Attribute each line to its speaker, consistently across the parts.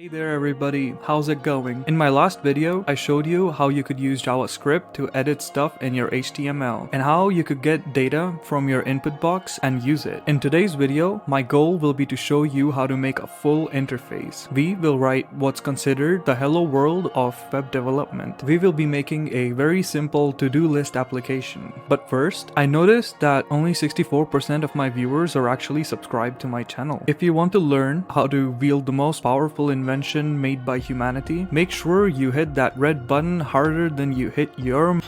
Speaker 1: Hey there everybody, how's it going? In my last video, I showed you how you could use JavaScript to edit stuff in your HTML and how you could get data from your input box and use it. In today's video, my goal will be to show you how to make a full interface. We will write what's considered the hello world of web development. We will be making a very simple to-do list application. But first, I noticed that only 64% of my viewers are actually subscribed to my channel. If you want to learn how to wield the most powerful invention made by humanity, make sure you hit that red button harder than you hit your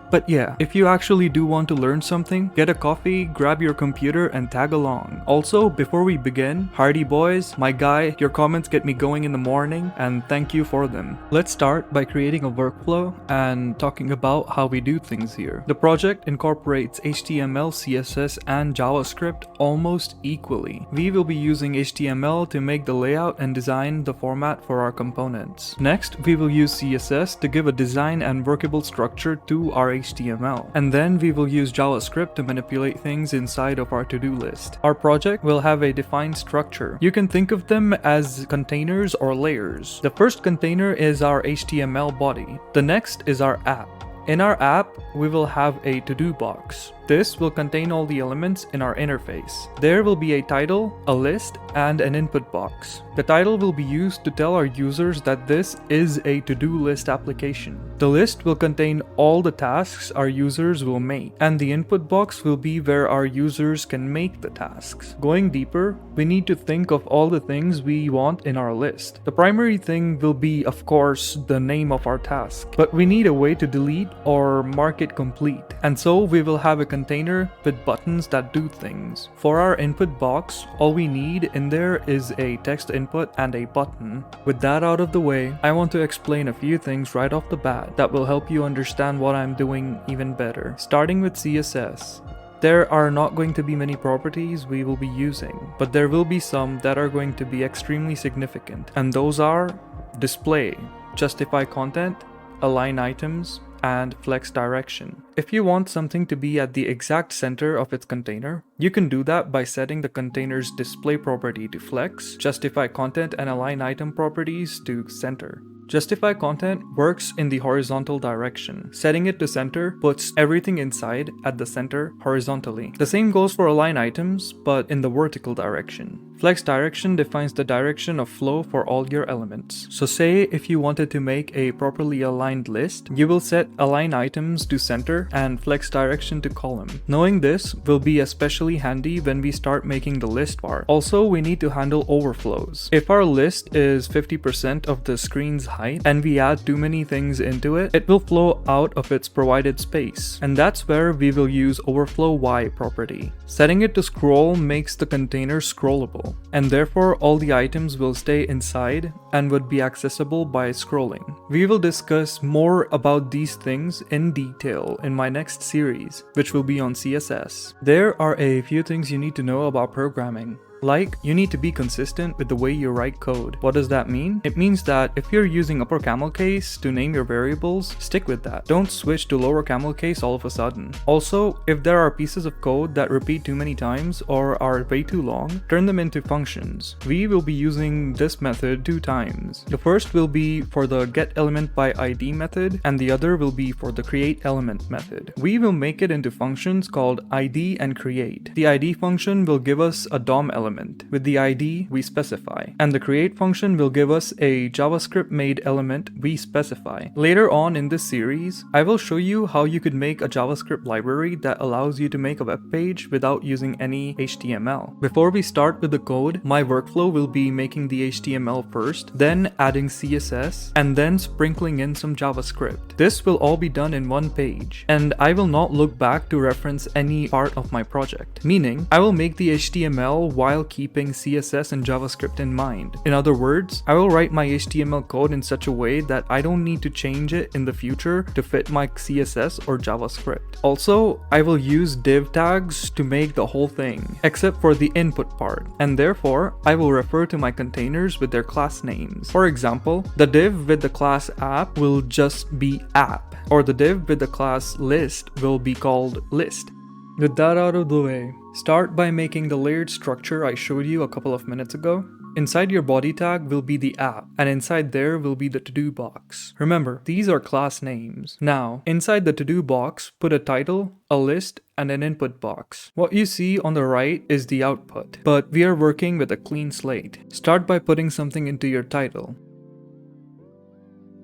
Speaker 1: But yeah, if you actually do want to learn something, get a coffee, grab your computer, and tag along. Also, before we begin, Hardy boys, my guy, your comments get me going in the morning, and thank you for them. Let's start by creating a workflow and talking about how we do things here. The project incorporates HTML, CSS, and JavaScript almost equally. We will be using HTML to make the layout and design the format for our components. Next, we will use CSS to give a design and workable structure to our HTML. And then we will use JavaScript to manipulate things inside of our to-do list. Our project will have a defined structure. You can think of them as containers or layers. The first container is our HTML body. The next is our app. In our app, we will have a to-do box. This will contain all the elements in our interface. There will be a title, a list, and an input box. The title will be used to tell our users that this is a to-do list application. The list will contain all the tasks our users will make, and the input box will be where our users can make the tasks. Going deeper, we need to think of all the things we want in our list. The primary thing will be, of course, the name of our task, but we need a way to delete or mark it complete, and so we will have a container with buttons that do things. For our input box, all we need in there is a text input and a button. With that out of the way, I want to explain a few things right off the bat that will help you understand what I'm doing even better. Starting with CSS. There are not going to be many properties we will be using, but there will be some that are going to be extremely significant, and those are display, justify content, align items, and flex direction. If you want something to be at the exact center of its container, you can do that by setting the container's display property to flex, justify content and align item properties to center. Justify content works in the horizontal direction. Setting it to center puts everything inside at the center horizontally. The same goes for align items, but in the vertical direction. Flex direction defines the direction of flow for all your elements. So say if you wanted to make a properly aligned list, you will set align items to center and flex direction to column. Knowing this will be especially handy when we start making the list part. Also, we need to handle overflows. If our list is 50% of the screen's height and we add too many things into it, it will flow out of its provided space. And that's where we will use overflow Y property. Setting it to scroll makes the container scrollable, and therefore all the items will stay inside and would be accessible by scrolling. We will discuss more about these things in detail in my next series, which will be on CSS. There are a few things you need to know about programming. Like, you need to be consistent with the way you write code. What does that mean? It means that if you're using upper camel case to name your variables, stick with that. Don't switch to lower camel case all of a sudden. Also, if there are pieces of code that repeat too many times or are way too long, turn them into functions. We will be using this method 2 times. The first will be for the getElementById method, and the other will be for the createElement method. We will make it into functions called id and create. The id function will give us a DOM element with the ID we specify, and the create function will give us a JavaScript made element we specify. Later on in this series, I will show you how you could make a JavaScript library that allows you to make a web page without using any HTML. Before we start with the code, my workflow will be making the HTML first, then adding CSS, and then sprinkling in some JavaScript. This will all be done in one page, and I will not look back to reference any part of my project, meaning I will make the HTML while keeping CSS and JavaScript in mind. In other words, I will write my HTML code in such a way that I don't need to change it in the future to fit my CSS or JavaScript. Also, I will use div tags to make the whole thing, except for the input part, and therefore I will refer to my containers with their class names. For example, the div with the class app will just be app, or the div with the class list will be called list. With that out of the way, start by making the layered structure I showed you a couple of minutes ago. Inside your body tag will be the app, and inside there will be the to-do box. Remember, these are class names. Now, inside the to-do box, put a title, a list, and an input box. What you see on the right is the output, but we are working with a clean slate. Start by putting something into your title,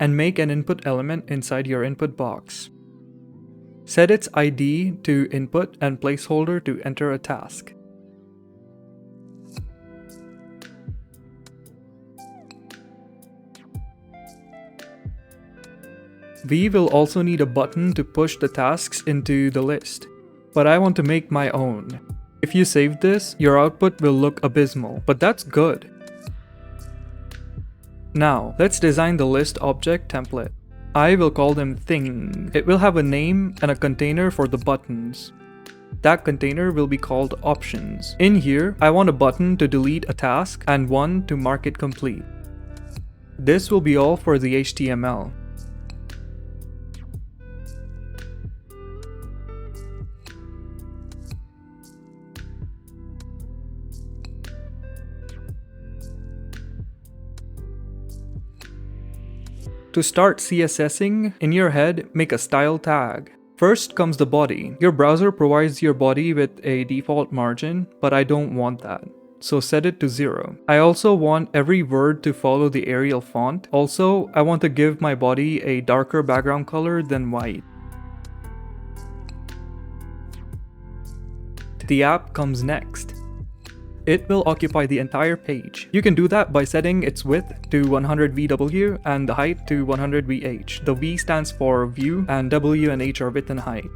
Speaker 1: and make an input element inside your input box. Set its ID to input and placeholder to enter a task. We will also need a button to push the tasks into the list, but I want to make my own. If you save this, your output will look abysmal, but that's good. Now, let's design the list object template. I will call them thing. It will have a name and a container for the buttons. That container will be called options. In here, I want a button to delete a task and one to mark it complete. This will be all for the HTML. To start CSSing, in your head, make a style tag. First comes the body. Your browser provides your body with a default margin, but I don't want that, so set it to 0. I also want every word to follow the Arial font. Also, I want to give my body a darker background color than white. The app comes next. It will occupy the entire page. You can do that by setting its width to 100 VW and the height to 100 VH. The V stands for view and W and H are width and height.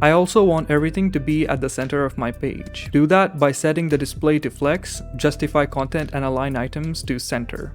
Speaker 1: I also want everything to be at the center of my page. Do that by setting the display to flex, justify content and align items to center.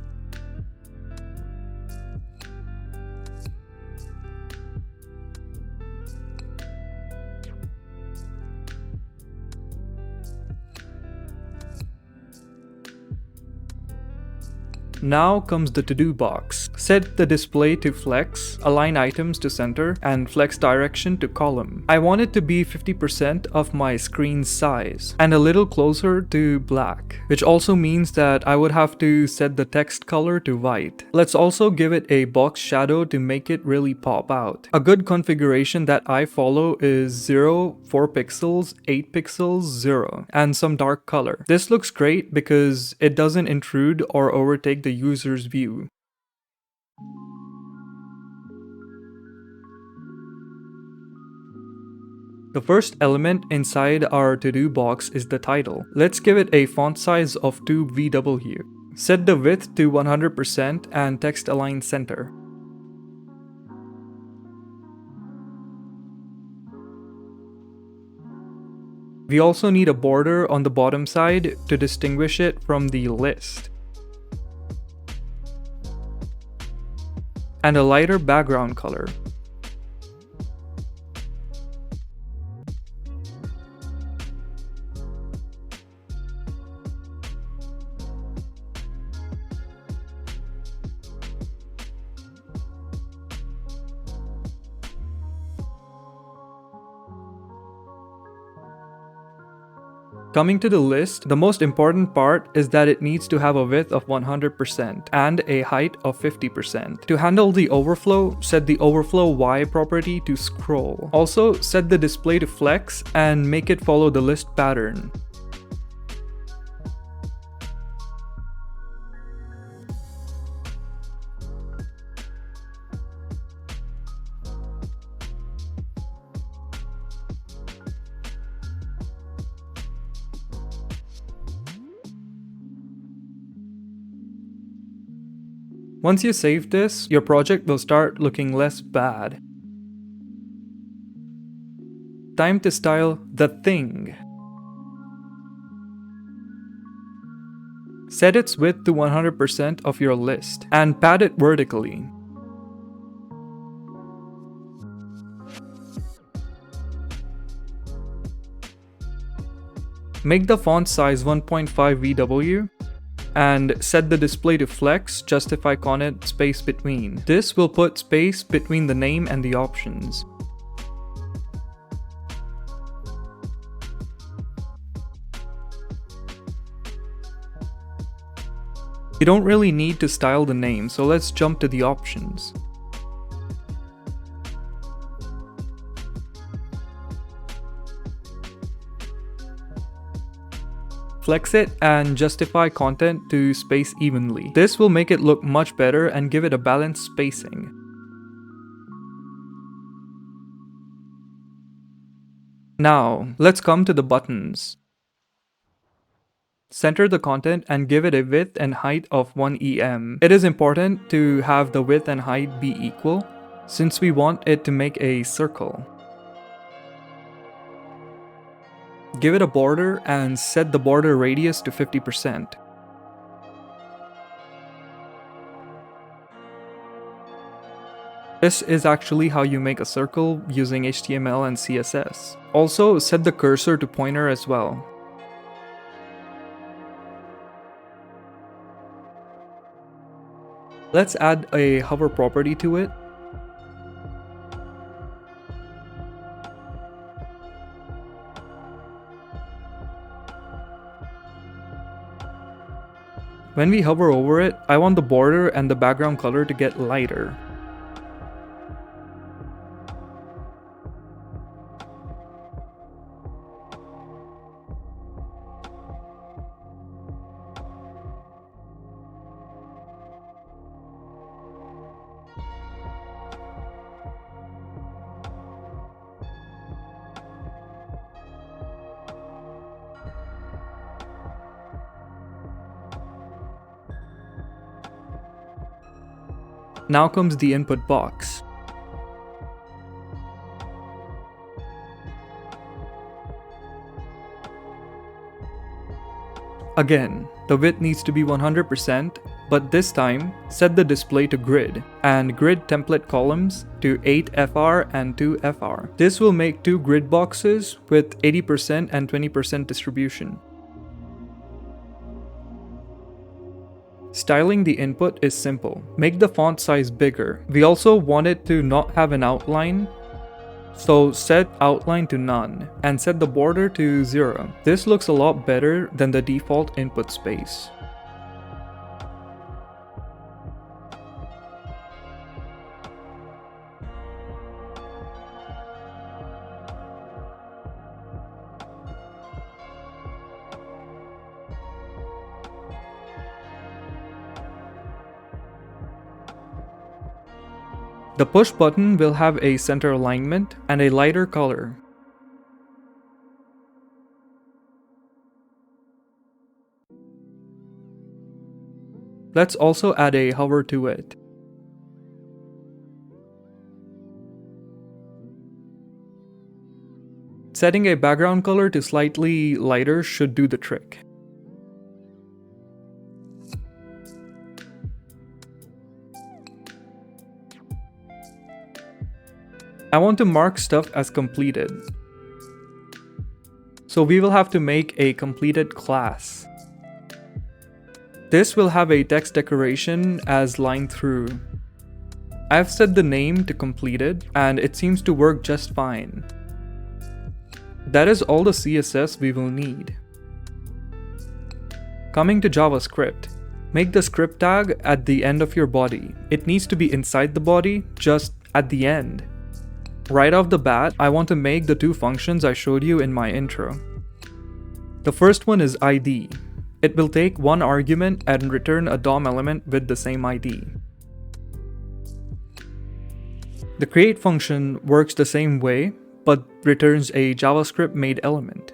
Speaker 1: Now comes the to-do box. Set the display to flex, align items to center, and flex direction to column. I want it to be 50% of my screen size, and a little closer to black, which also means that I would have to set the text color to white. Let's also give it a box shadow to make it really pop out. A good configuration that I follow is 0, 4 pixels, 8 pixels, 0, and some dark color. This looks great because it doesn't intrude or overtake the user's view. The first element inside our to-do box is the title. Let's give it a font size of 2 VW. Set the width to 100% and text align center. We also need a border on the bottom side to distinguish it from the list, and a lighter background color. Coming to the list, the most important part is that it needs to have a width of 100% and a height of 50%. To handle the overflow, set the overflow Y property to scroll. Also, set the display to flex and make it follow the list pattern. Once you save this, your project will start looking less bad. Time to style the thing. Set its width to 100% of your list and pad it vertically. Make the font size 1.5 VW and set the display to flex, justify content space between. This will put space between the name and the options. You don't really need to style the name, so let's jump to the options. Flex it and justify content to space evenly. This will make it look much better and give it a balanced spacing. Now, let's come to the buttons. Center the content and give it a width and height of 1 em. It is important to have the width and height be equal, since we want it to make a circle. Give it a border and set the border radius to 50%. This is actually how you make a circle using HTML and CSS. Also, set the cursor to pointer as well. Let's add a hover property to it. When we hover over it, I want the border and the background color to get lighter. Now comes the input box. Again, the width needs to be 100%, but this time, set the display to grid, and grid template columns to 8FR and 2FR. This will make 2 grid boxes with 80% and 20% distribution. Styling the input is simple. Make the font size bigger. We also want it to not have an outline, so set outline to none and set the border to 0. This looks a lot better than the default input space. The push button will have a center alignment and a lighter color. Let's also add a hover to it. Setting a background color to slightly lighter should do the trick. I want to mark stuff as completed. So we will have to make a completed class. This will have a text decoration as line through. I've set the name to completed and it seems to work just fine. That is all the CSS we will need. Coming to JavaScript. Make the script tag at the end of your body. It needs to be inside the body, just at the end. Right off the bat, I want to make the 2 functions I showed you in my intro. The first one is ID. It will take 1 argument and return a DOM element with the same ID. The create function works the same way, but returns a JavaScript made element.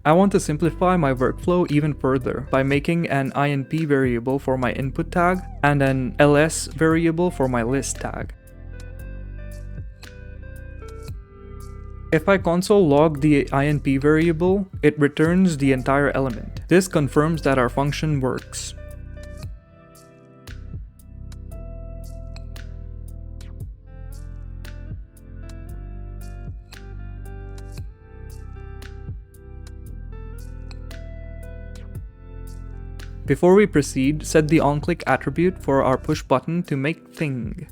Speaker 1: I want to simplify my workflow even further by making an INP variable for my input tag and an ls variable for my list tag. If I console log the INP variable, it returns the entire element. This confirms that our function works. Before we proceed, set the onClick attribute for our push button to make thing.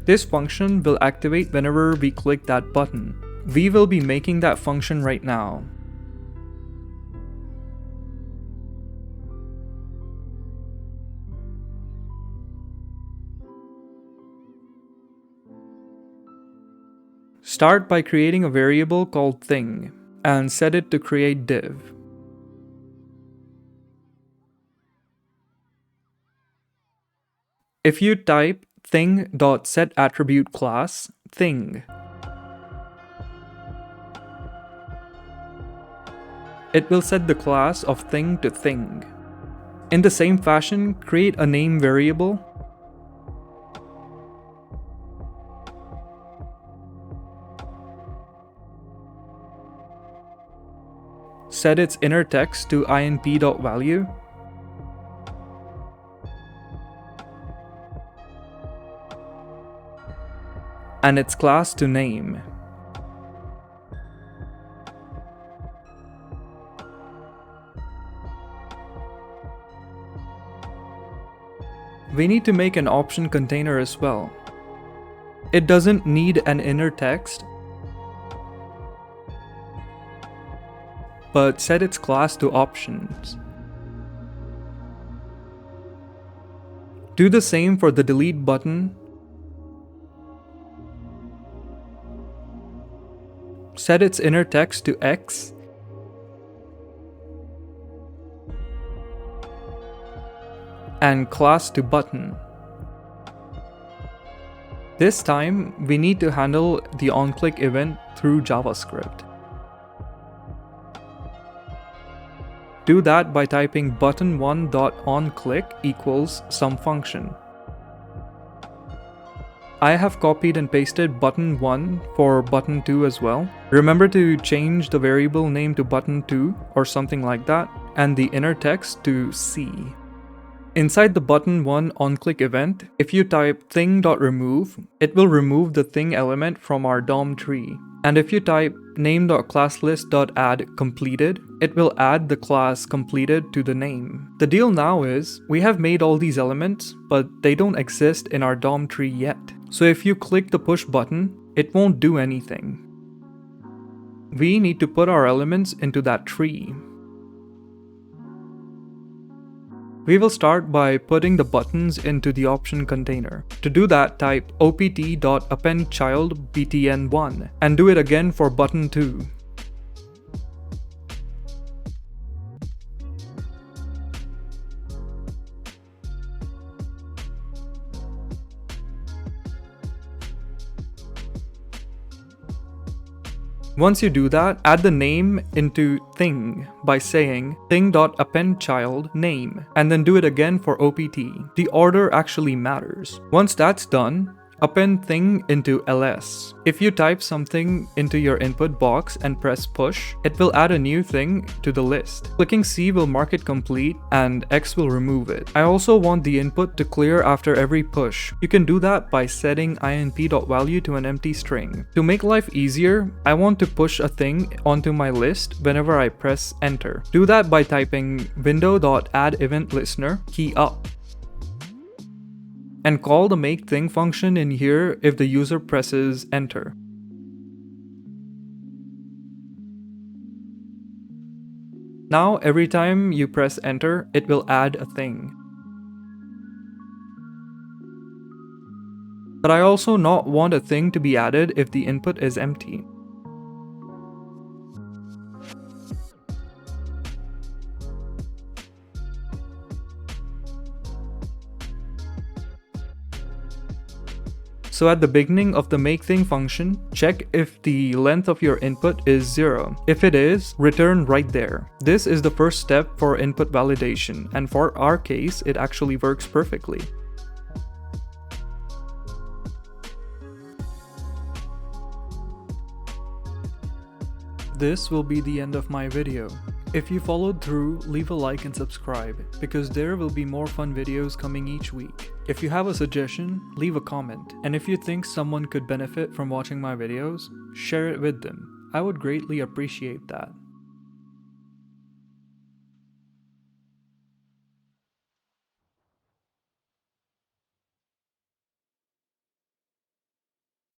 Speaker 1: This function will activate whenever we click that button. We will be making that function right now. Start by creating a variable called thing and set it to create div. If you type thing.setAttributeClass thing, it will set the class of thing to thing. In the same fashion, create a name variable set its inner text to inp.value and its class to name. We need to make an option container as well. It doesn't need an inner text, but set its class to options. Do the same for the delete button. Set its inner text to X and class to button. This time, we need to handle the onClick event through JavaScript. Do that by typing button1.onClick equals some function. I have copied and pasted button1 for button2 as well. Remember to change the variable name to button2 or something like that, and the inner text to C. Inside the button1 onClick event, if you type thing.remove, it will remove the thing element from our DOM tree. And if you type name.classlist.add completed, it will add the class completed to the name. The deal now is, we have made all these elements, but they don't exist in our DOM tree yet. So if you click the push button, it won't do anything. We need to put our elements into that tree. We will start by putting the buttons into the option container. To do that, type opt.appendChild btn1 and do it again for button 2. Once you do that, add the name into thing by saying thing.appendChild name and then do it again for opt. The order actually matters. Once that's done, append thing into ls. If you type something into your input box and press push, it will add a new thing to the list. Clicking C will mark it complete and X will remove it. I also want the input to clear after every push. You can do that by setting inp.value to an empty string. To make life easier, I want to push a thing onto my list whenever I press enter. Do that by typing window.addEventListener key up. And call the makeThing function in here if the user presses enter. Now every time you press enter, it will add a thing. But I also not want a thing to be added if the input is empty. So at the beginning of the makeThing function, check if the length of your input is 0. If it is, return right there. This is the first step for input validation, and for our case, it actually works perfectly. This will be the end of my video. If you followed through, leave a like and subscribe, because there will be more fun videos coming each week. If you have a suggestion, leave a comment, and if you think someone could benefit from watching my videos, share it with them. I would greatly appreciate that.